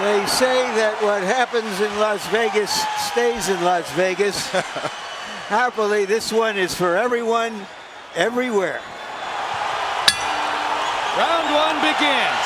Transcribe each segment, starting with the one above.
They say that what happens in Las Vegas stays in Las Vegas. Happily, this one is for everyone, everywhere. Round one begins.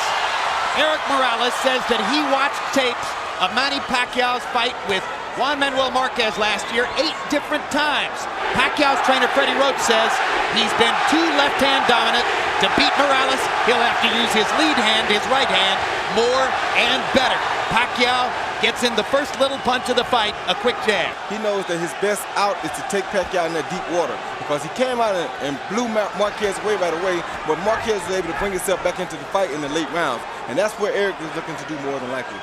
Erik Morales says that he watched tapes of Manny Pacquiao's fight with Juan Manuel Marquez last year 8 different times. Pacquiao's trainer Freddie Roach says he's been too left-hand dominant. To beat Morales, he'll have to use his lead hand, his right hand, more and better. Pacquiao gets in the first little punch of the fight, a quick jab. He knows that his best out is to take Pacquiao in that deep water because he came out and blew Marquez away right away, but Marquez was able to bring himself back into the fight in the late rounds, and that's where Erik is looking to do more than likely.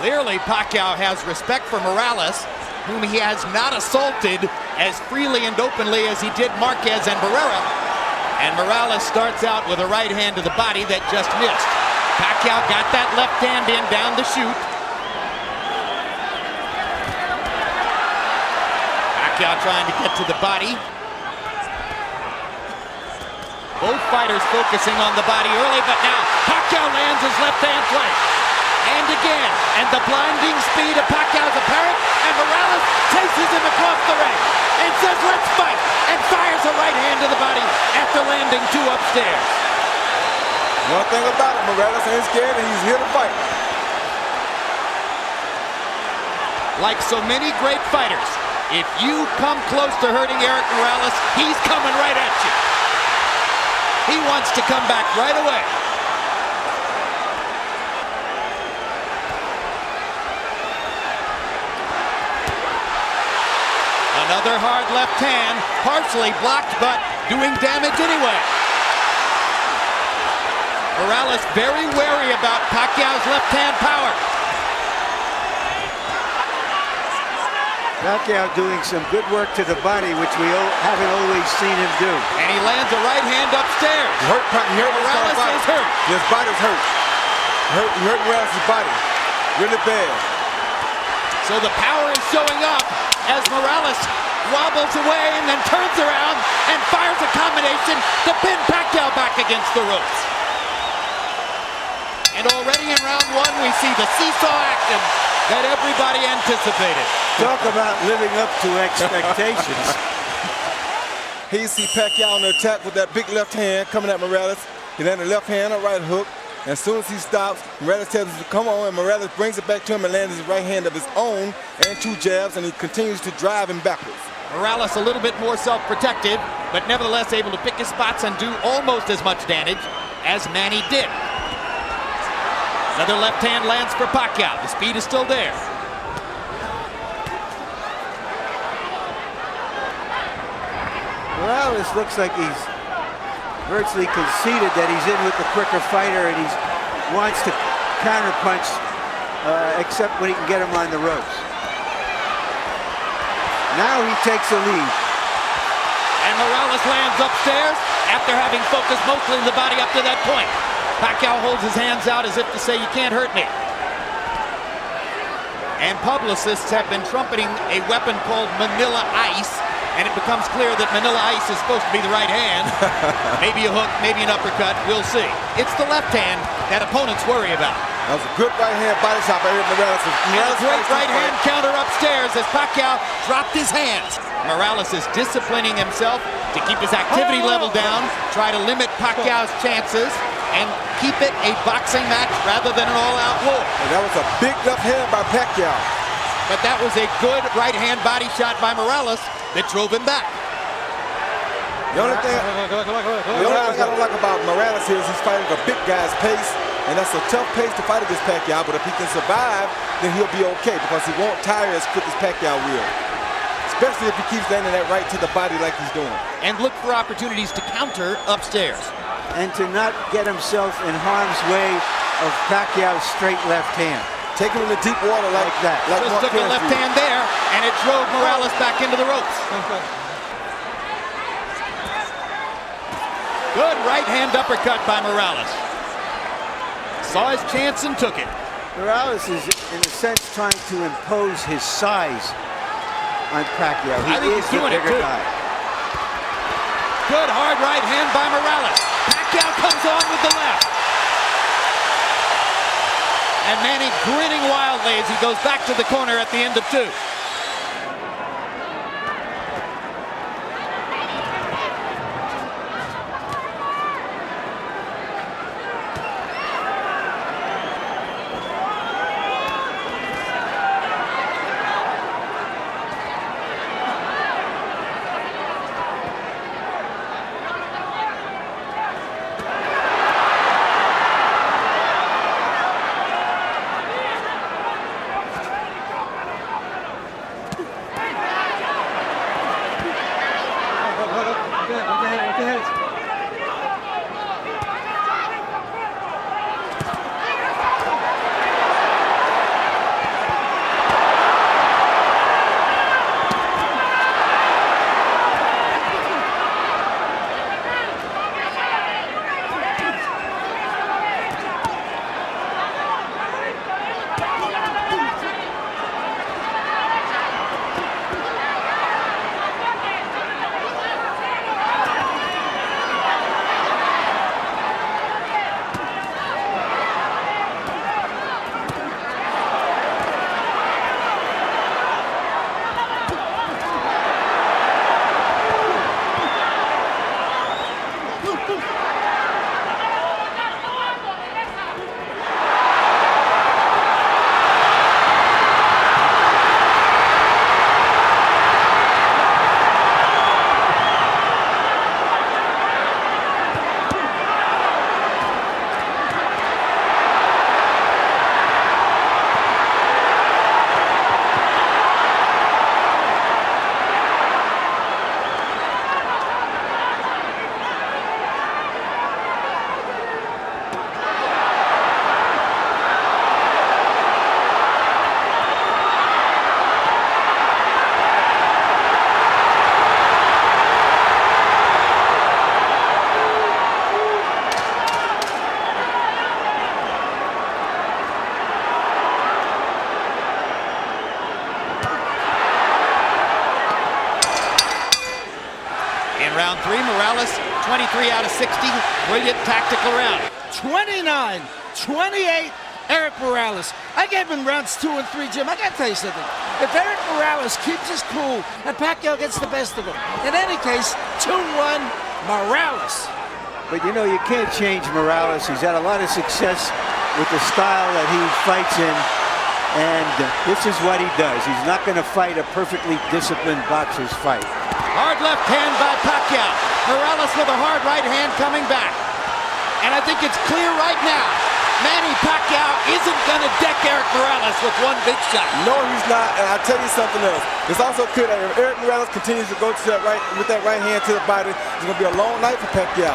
Clearly, Pacquiao has respect for Morales, whom he has not assaulted as freely and openly as he did Marquez and Barrera. And Morales starts out with a right hand to the body that just missed. Pacquiao got that left hand in down the chute. Pacquiao trying to get to the body. Both fighters focusing on the body early, but now Pacquiao lands his left hand flank. And again, and the blinding speed of Pacquiao's apparent, and Morales chases him across the ring and says, "Let's fight," and fires a right hand to the body after landing 2 upstairs. One thing about it, Morales ain't scared and he's here to fight. Like so many great fighters, if you come close to hurting Erik Morales, he's coming right at you. He wants to come back right away. Another hard left hand, partially blocked, but doing damage anyway. Morales very wary about Pacquiao's left hand power. Pacquiao doing some good work to the body, which we haven't always seen him do. And he lands a right hand upstairs. He hurt Morales is hurt. His body's hurt. He hurt Morales' body really bad. So the power is showing up as Morales wobbles away and then turns around and fires a combination to pin Pacquiao back against the ropes. And already in round 1, we see the seesaw action that everybody anticipated. Talk about living up to expectations. Here you see Pacquiao on the attack with that big left hand coming at Morales. He landed a left hand, a right hook. And as soon as he stops, Morales tells him to come on, and Morales brings it back to him and lands his right hand of his own and 2 jabs, and he continues to drive him backwards. Morales a little bit more self-protective, but nevertheless able to pick his spots and do almost as much damage as Manny did. Another left hand lands for Pacquiao. The speed is still there. Morales looks like he's virtually conceded that he's in with the quicker fighter, and he wants to counterpunch, except when he can get him on the ropes. Now he takes the lead. And Morales lands upstairs after having focused mostly the body up to that point. Pacquiao holds his hands out as if to say, "You can't hurt me." And publicists have been trumpeting a weapon called Manila Ice, and it becomes clear that Manila Ice is supposed to be the right hand. Maybe a hook, maybe an uppercut, we'll see. It's the left hand that opponents worry about. That was a good right hand body shot by Erik Morales. And a great right hand counter upstairs as Pacquiao dropped his hands. Morales is disciplining himself to keep his activity level down, try to limit Pacquiao's chances, and keep it a boxing match rather than an all-out war. And that was a big left hand by Pacquiao. But that was a good right hand body shot by Morales that drove him back. The only thing I don't like about Morales here is he's fighting a big guy's pace, and that's a tough pace to fight against Pacquiao, but if he can survive, then he'll be okay because he won't tire as quick as Pacquiao will. Especially if he keeps landing that right to the body like he's doing. And look for opportunities to counter upstairs. And to not get himself in harm's way of Pacquiao's straight left hand. Take him in the deep water like that. Like just took a left hand there, and it drove Morales back into the ropes. Good right hand uppercut by Morales. Saw his chance and took it. Morales is, in a sense, trying to impose his size on Pacquiao. I think he's doing it too. Guy. Good hard right hand by Morales. Pacquiao comes on with the left. And Manny grinning wildly as he goes back to the corner at the end of 2. Round 3, Morales, 23 out of 60. Brilliant tactical round. 29-28, Erik Morales. I gave him rounds 2 and 3, Jim. I got to tell you something. If Erik Morales keeps his cool and Pacquiao gets the best of him, in any case, 2-1, Morales. But you know, you can't change Morales. He's had a lot of success with the style that he fights in. And this is what he does. He's not going to fight a perfectly disciplined boxer's fight. Hard left hand by Pacquiao. Morales with a hard right hand coming back. And I think it's clear right now, Manny Pacquiao isn't going to deck Erik Morales with one big shot. No, he's not. And I'll tell you something else. It's also clear that if Erik Morales continues to go to that with that right hand to the body, it's going to be a long night for Pacquiao.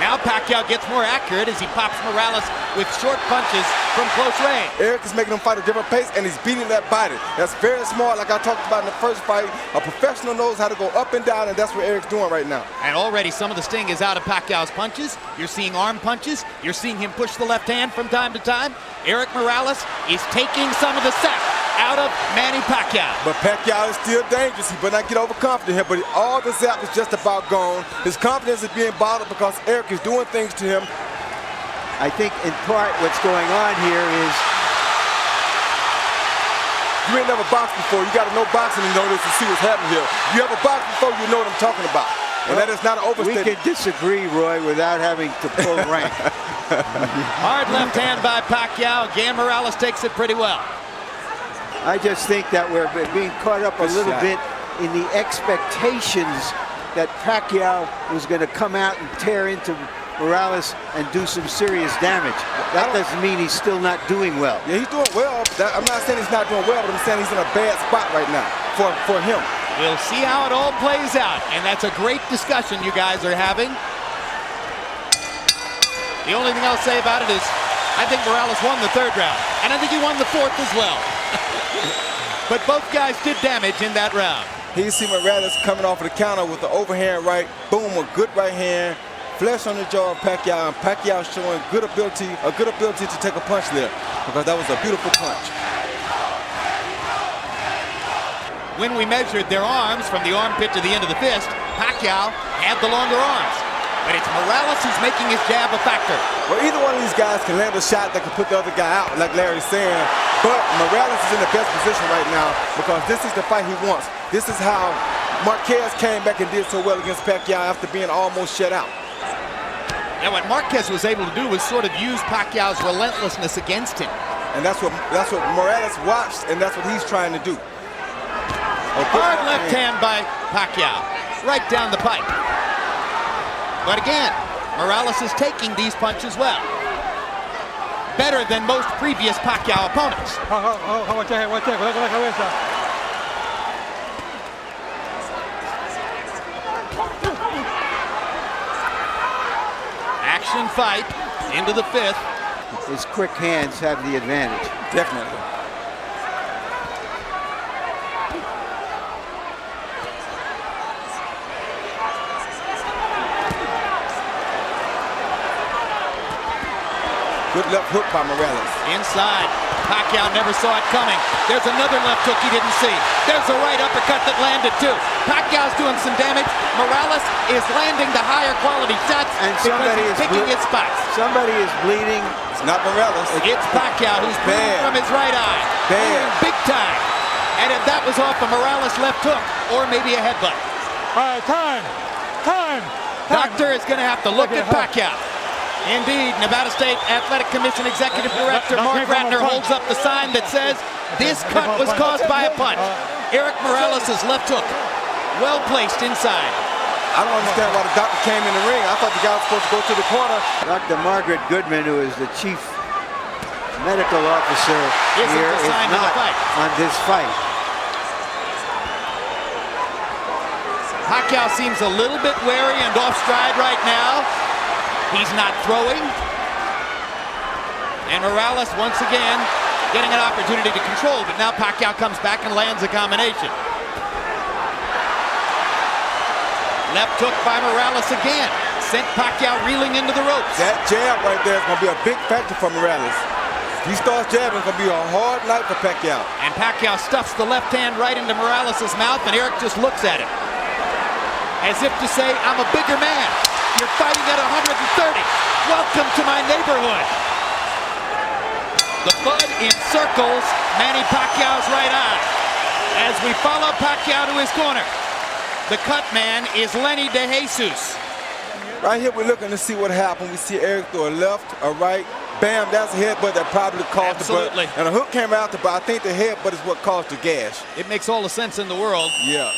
Now Pacquiao gets more accurate as he pops Morales with short punches from close range. Erik is making him fight a different pace, and he's beating that body. That's very smart, like I talked about in the first fight. A professional knows how to go up and down, and that's what Erik's doing right now. And already some of the sting is out of Pacquiao's punches. You're seeing arm punches. You're seeing him push the left hand from time to time. Erik Morales is taking some of the sap out of Manny Pacquiao. But Pacquiao is still dangerous. He better not get overconfident here, but all the zap is just about gone. His confidence is being bottled because Erik is doing things to him. I think in part what's going on here is you ain't never boxed before. You got to know boxing to know this and see what's happening here. You ever boxed before, you know what I'm talking about. And that is not an overstatement. We can disagree, Roy, without having to pull rank. Hard left hand by Pacquiao. Again, Morales takes it pretty well. I just think that we're being caught up a little bit in the expectations that Pacquiao was going to come out and tear into Morales and do some serious damage. That doesn't mean he's still not doing well. Yeah, he's doing well. I'm not saying he's not doing well, but I'm saying he's in a bad spot right now for him. We'll see how it all plays out, and that's a great discussion you guys are having. The only thing I'll say about it is I think Morales won the 3rd round, and I think he won the 4th as well. But both guys did damage in that round. Here you see Morales coming off of the counter with the overhand right. Boom, a good right hand. Flesh on the jaw of Pacquiao, and Pacquiao showing a good ability to take a punch there, because that was a beautiful punch. When we measured their arms from the armpit to the end of the fist, Pacquiao had the longer arms. But it's Morales who's making his jab a factor. Well, either one of these guys can land a shot that can put the other guy out, like Larry's saying. But Morales is in the best position right now because this is the fight he wants. This is how Marquez came back and did so well against Pacquiao after being almost shut out. And what Marquez was able to do was sort of use Pacquiao's relentlessness against him. And that's what Morales watched, and that's what he's trying to do. Hard left hand by Pacquiao, right down the pipe. But again, Morales is taking these punches well. Better than most previous Pacquiao opponents. Action fight into the fifth. His quick hands have the advantage. Definitely. Good left hook by Morales. Inside. Pacquiao never saw it coming. There's another left hook he didn't see. There's a right uppercut that landed too. Pacquiao's doing some damage. Morales is landing the higher quality shots And because somebody he's is picking his spots. Somebody is bleeding. It's not Morales. It's Pacquiao who's bleeding from his right eye. Bad. Big time. And if that was off a Morales left hook or maybe a headbutt. All right, time. Doctor is going to have to look at Pacquiao. Indeed, Nevada State Athletic Commission Executive Director Mark Ratner holds up the sign that says this cut was caused by a punch. Erik Morales' left hook, well placed inside. I don't understand why the doctor came in the ring. I thought the guy was supposed to go to the corner. Dr. Margaret Goodman, who is the chief medical officer here, is not on this fight. Pacquiao seems a little bit wary and off stride right now. He's not throwing. And Morales once again getting an opportunity to control, but now Pacquiao comes back and lands a combination. Left hook by Morales again. Sent Pacquiao reeling into the ropes. That jab right there is going to be a big factor for Morales. If he starts jabbing, it's going to be a hard night for Pacquiao. And Pacquiao stuffs the left hand right into Morales' mouth, and Erik just looks at him. As if to say, I'm a bigger man. You're fighting at 130. Welcome to my neighborhood. The blood encircles Manny Pacquiao's right eye. As we follow Pacquiao to his corner, the cut man is Lenny De Jesus. Right here, we're looking to see what happened. We see Erik throw a left, a right. Bam, that's a headbutt that probably caused Absolutely. the butt. And a hook came out, but I think the headbutt is what caused the gash. It makes all the sense in the world. Yeah.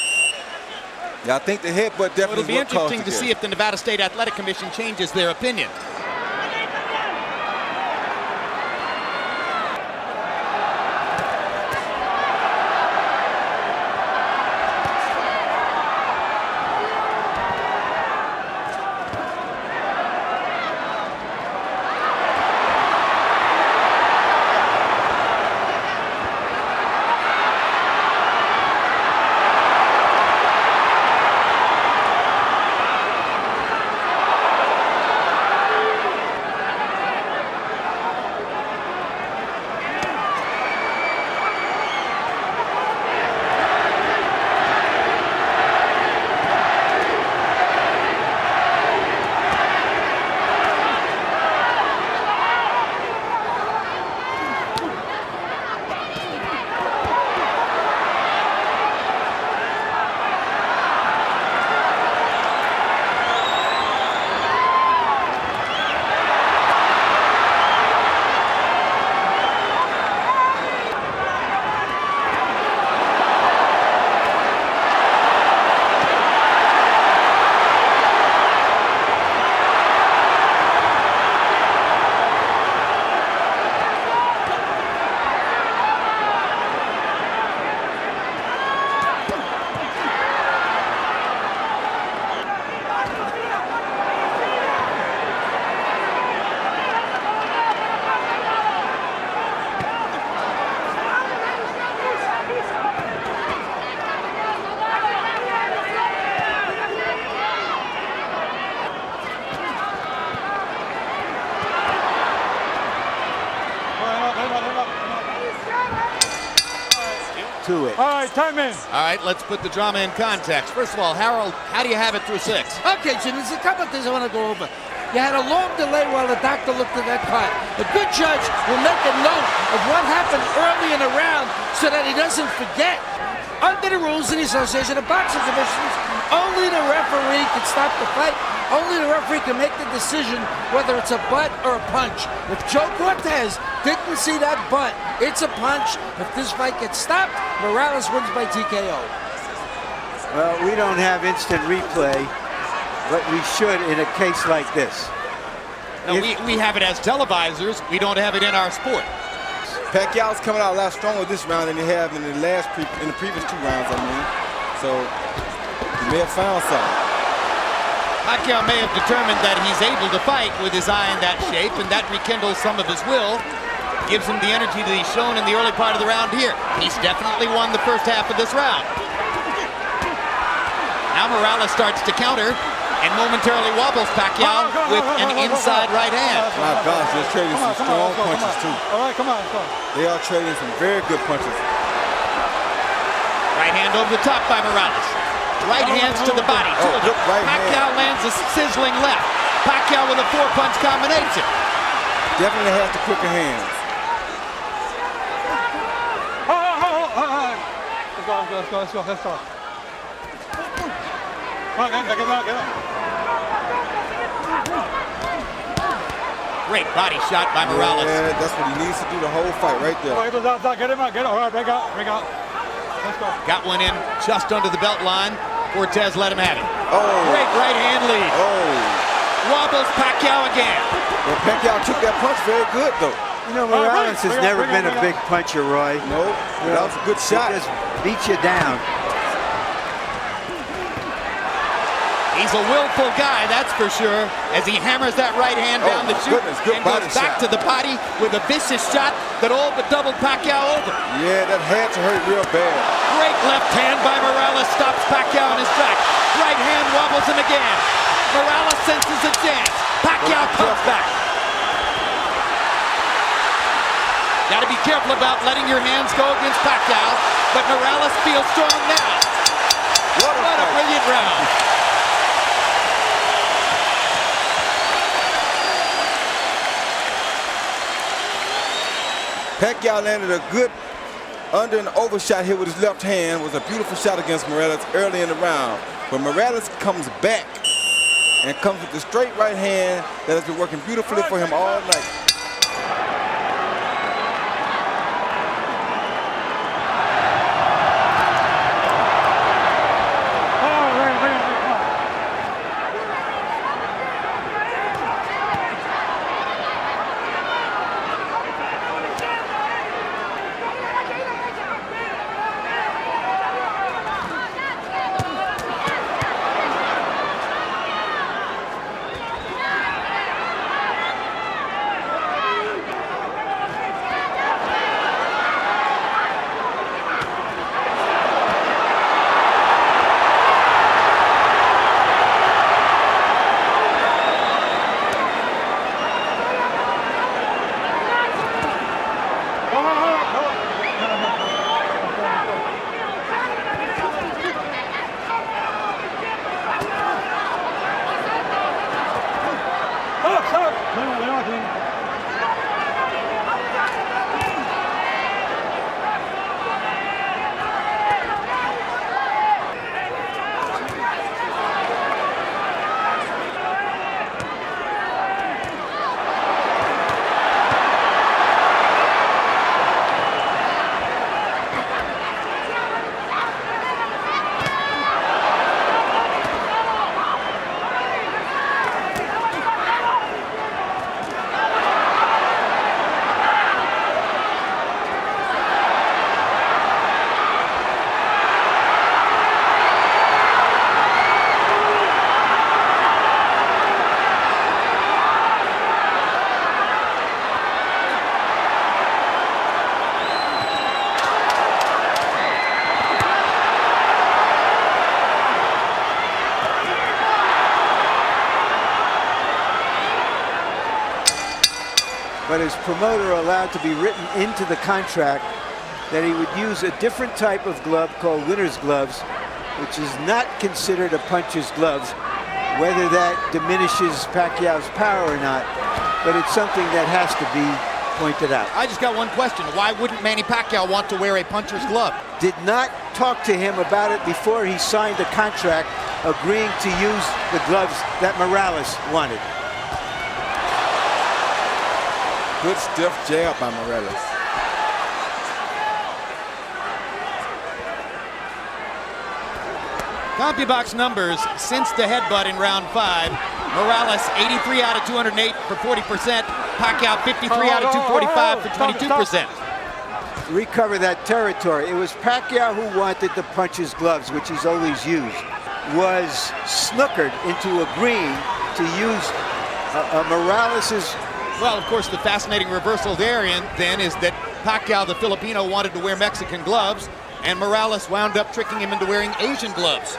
Yeah, I think the headbutt definitely It'll be is what caused interesting to the see gash. if the Nevada State Athletic Commission changes their opinion. to it. All right, time in. All right, let's put the drama in context. First of all, Harold, how do you have it through 6? Okay, Jim, there's a couple of things I want to go over. You had a long delay while the doctor looked at that card. A good judge will make a note of what happened early in the round so that he doesn't forget. Under the rules of the Association of Boxing Commissions, only the referee can stop the fight. Only the referee can make the decision whether it's a butt or a punch. If Joe Cortez didn't see that butt, it's a punch. If this fight gets stopped, Morales wins by TKO. Well, we don't have instant replay, but we should in a case like this. No, we have it as televisors. We don't have it in our sport. Pacquiao's coming out a lot stronger this round than he have in the previous 2 rounds, I mean. So he may have found something. Pacquiao may have determined that he's able to fight with his eye in that shape, and that rekindles some of his will, gives him the energy that he's shown in the early part of the round here. He's definitely won the first half of this round. Now Morales starts to counter and momentarily wobbles Pacquiao with an inside right hand. My gosh, they're trading some strong punches too. All right, come on. They are trading some very good punches. Right hand over the top by Morales. Right hands to the body. Right Pacquiao hand. lands a sizzling left. Pacquiao with a 4-punch combination. Definitely has the quicker hands. Let's go. Come on, get up. Great body shot by Morales. Yeah, that's what he needs to do the whole fight right there. Get him out. All right, break out. Let's go. Got one in just under the belt line. Cortez let him have it. Oh. Great right hand lead. Oh. Wobbles Pacquiao again. Well, Pacquiao took that punch very good, though. You know, Morales has never been a big puncher, Roy. No, that was a good shot. He just beat you down. He's a willful guy, that's for sure, as he hammers that right hand down the chute good and goes body back shot. to the body with a vicious shot that all but doubled Pacquiao over. Yeah, that had to hurt real bad. Great left hand by Morales stops Pacquiao in his track. Right hand wobbles him again. Morales senses a chance. Pacquiao comes back. Got to be careful about letting your hands go against Pacquiao, but Morales feels strong now. What a brilliant round. Pacquiao landed a good under and over shot here with his left hand. It was a beautiful shot against Morales early in the round. But Morales comes back and comes with the straight right hand that has been working beautifully for him all night. But is promoter allowed to be written into the contract that he would use a different type of glove called winner's gloves, which is not considered a puncher's gloves, whether that diminishes Pacquiao's power or not, but it's something that has to be pointed out. I just got one question. Why wouldn't Manny Pacquiao want to wear a puncher's glove? Did not talk to him about it before he signed the contract, agreeing to use the gloves that Morales wanted. Good stiff jab by Morales. CompuBox numbers since the headbutt in round 5. Morales 83 out of 208 for 40%. Pacquiao 53 out of 245 for 22%. Recover that territory. It was Pacquiao who wanted the puncher's gloves, which he's always used. Was snookered into agreeing to use Morales's. Well, of course, the fascinating reversal there then is that Pacquiao, the Filipino, wanted to wear Mexican gloves, and Morales wound up tricking him into wearing Asian gloves.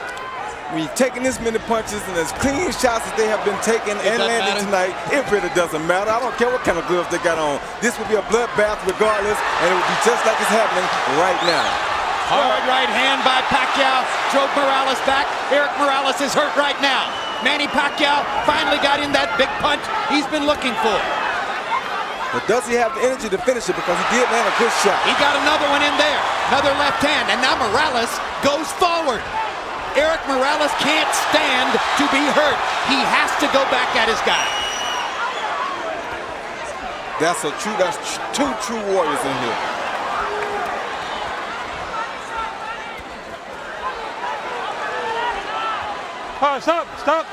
When you're taking this many punches and as clean shots as they have been taking and landing tonight, it really doesn't matter. I don't care what kind of gloves they got on. This will be a bloodbath regardless, and it will be just like it's happening right now. Hard right hand by Pacquiao drove Morales back. Erik Morales is hurt right now. Manny Pacquiao finally got in that big punch he's been looking for. But does he have the energy to finish it? Because he did land a good shot. He got another one in there. Another left hand, and now Morales goes forward. Erik Morales can't stand to be hurt. He has to go back at his guy. That's two true warriors in here. All right, stop.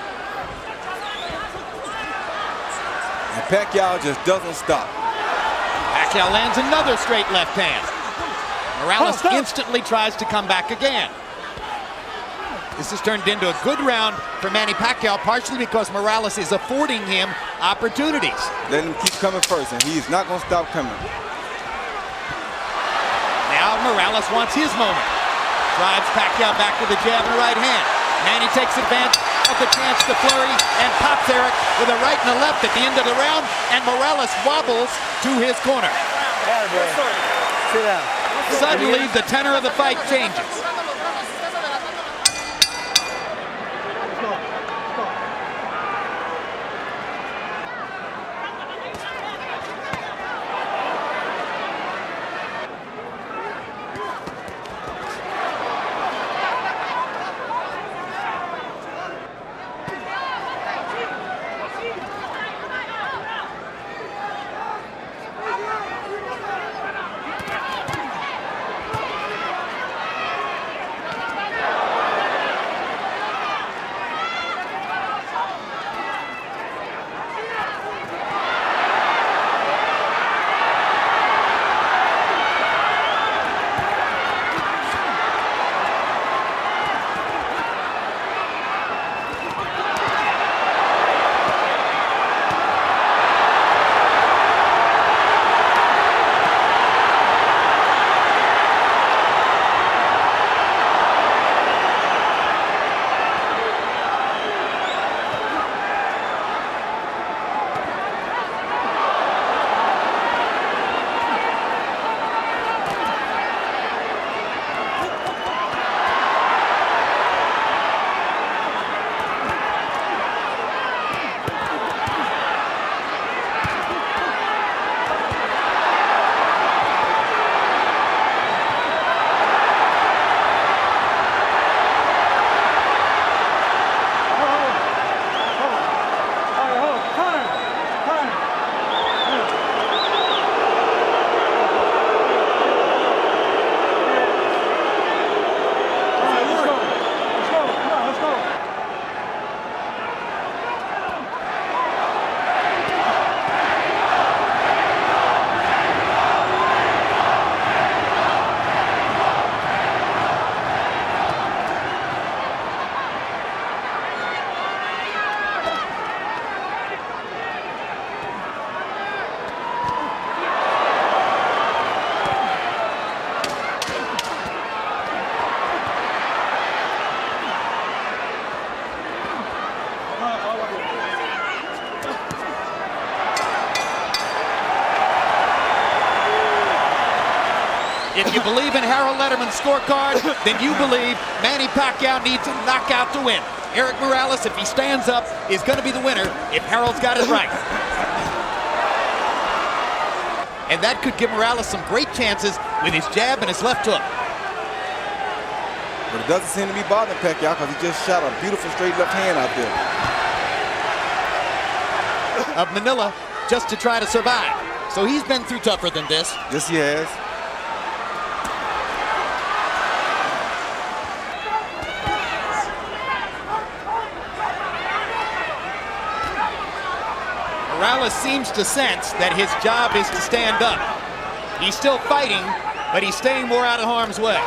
And Pacquiao just doesn't stop. Pacquiao lands another straight left hand. Morales instantly tries to come back again. This has turned into a good round for Manny Pacquiao, partially because Morales is affording him opportunities. Let him keep coming first, and he's not going to stop coming. Now Morales wants his moment. Drives Pacquiao back with a jab and a right hand. Manny takes advantage of the chance to flurry and pops Erik with a right and a left at the end of the round, and Morales wobbles to his corner. Sit down. Suddenly, the tenor of the fight changes. If you believe in Harold Letterman's scorecard, then you believe Manny Pacquiao needs a knockout to win. Erik Morales, if he stands up, is going to be the winner if Harold's got it right. And that could give Morales some great chances with his jab and his left hook. But it doesn't seem to be bothering Pacquiao because he just shot a beautiful straight left hand out there. Of Manila, just to try to survive. So he's been through tougher than this. Yes, he has. Morales seems to sense that his job is to stand up. He's still fighting, but he's staying more out of harm's way.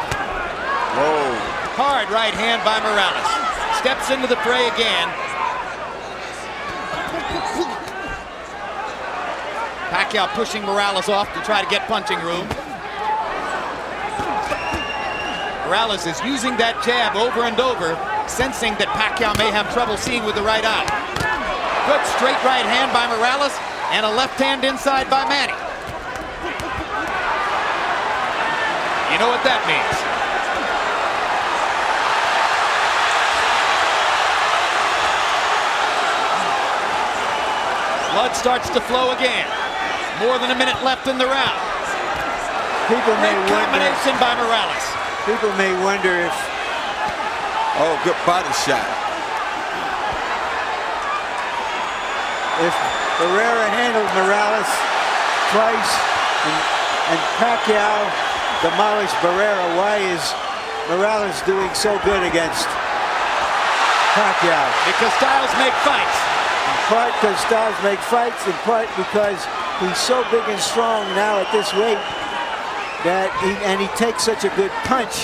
Whoa. Hard right hand by Morales. Steps into the fray again. Pacquiao pushing Morales off to try to get punching room. Morales is using that jab over and over, sensing that Pacquiao may have trouble seeing with the right eye. Good straight right hand by Morales and a left hand inside by Manny. You know what that means. Blood starts to flow again. More than a minute left in the round. People may Great combination by Morales. People may wonder if... Oh, good body shot. If Barrera handled Morales twice and Pacquiao demolished Barrera, why is Morales doing so good against Pacquiao? Because styles make fights. In part because styles make fights, in part because he's so big and strong now at this weight that he takes such a good punch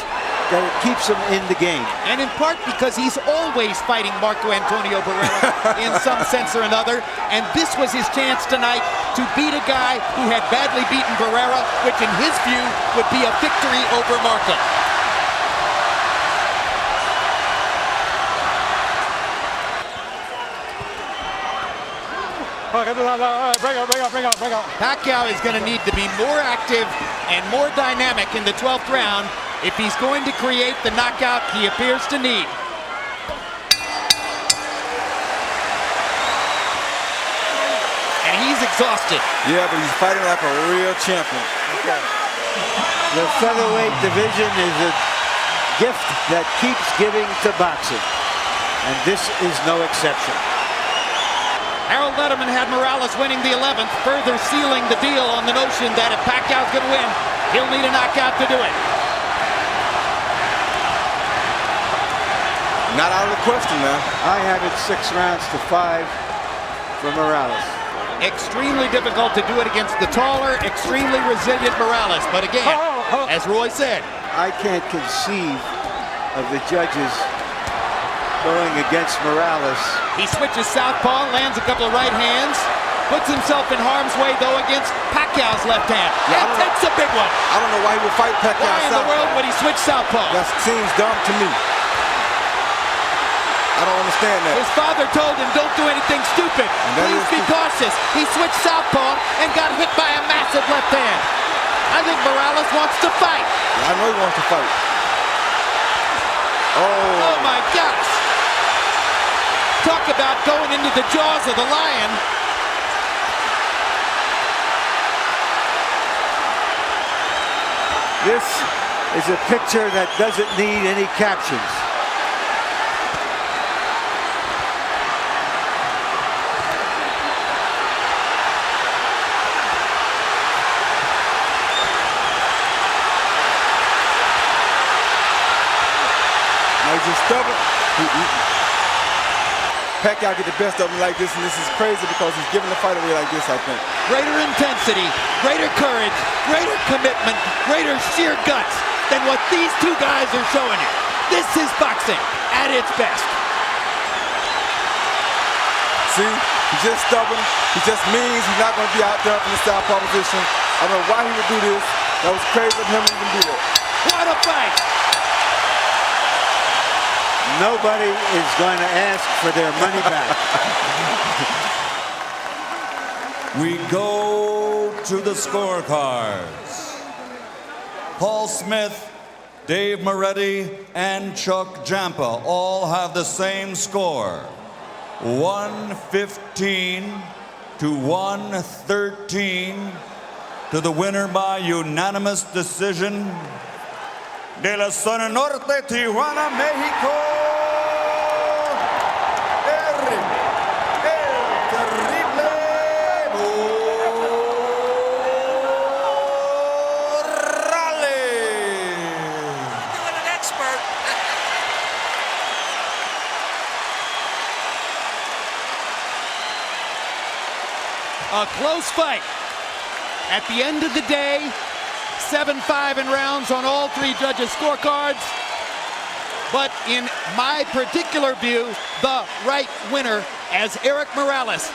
that it keeps him in the game. And in part because he's always fighting Marco Antonio Barrera in some sense or another. And this was his chance tonight to beat a guy who had badly beaten Barrera, which in his view would be a victory over Marco. Bring up. Pacquiao is going to need to be more active and more dynamic in the 12th round if he's going to create the knockout he appears to need. And he's exhausted. Yeah, but he's fighting like a real champion. The featherweight division is a gift that keeps giving to boxing, and this is no exception. Harold Letterman had Morales winning the 11th, further sealing the deal on the notion that if Pacquiao's going to win, he'll need a knockout to do it. Not out of the question, man. I have it 6 rounds to 5 for Morales. Extremely difficult to do it against the taller, extremely resilient Morales. But again, as Roy said, I can't conceive of the judges going against Morales. he switches southpaw, lands a couple of right hands, puts himself in harm's way though against Pacquiao's left hand. Yeah, and takes a big one. I don't know why he would fight Pacquiao Why in the southpaw. world would he switch southpaw? That seems dumb to me. I don't understand that. His father told him, don't do anything stupid. Please be cautious. He switched southpaw and got hit by a massive left hand. I think Morales wants to fight. Yeah, I know he wants to fight. Oh my gosh. Talk about going into the jaws of the lion. This is a picture that doesn't need any captions. He's just stubborn. Pacquiao get the best of him like this, and this is crazy because he's giving the fight away like this, I think. Greater intensity, greater courage, greater commitment, greater sheer guts than what these two guys are showing you. This is boxing at its best. See, he's just stubborn. He just means he's not going to be out there from the southpaw position. I don't know why he would do this. That was crazy of him to even do that. What a fight! Nobody is going to ask for their money back. We go to the scorecards. Paul Smith, Dave Moretti, and Chuck Giampa all have the same score, 115 to 113 to the winner by unanimous decision. De la Zona Norte, Tijuana, Mexico, Erik El Terrible A close fight. At the end of the day, 7-5 in rounds on all three judges' scorecards. But in my particular view, the right winner as Erik Morales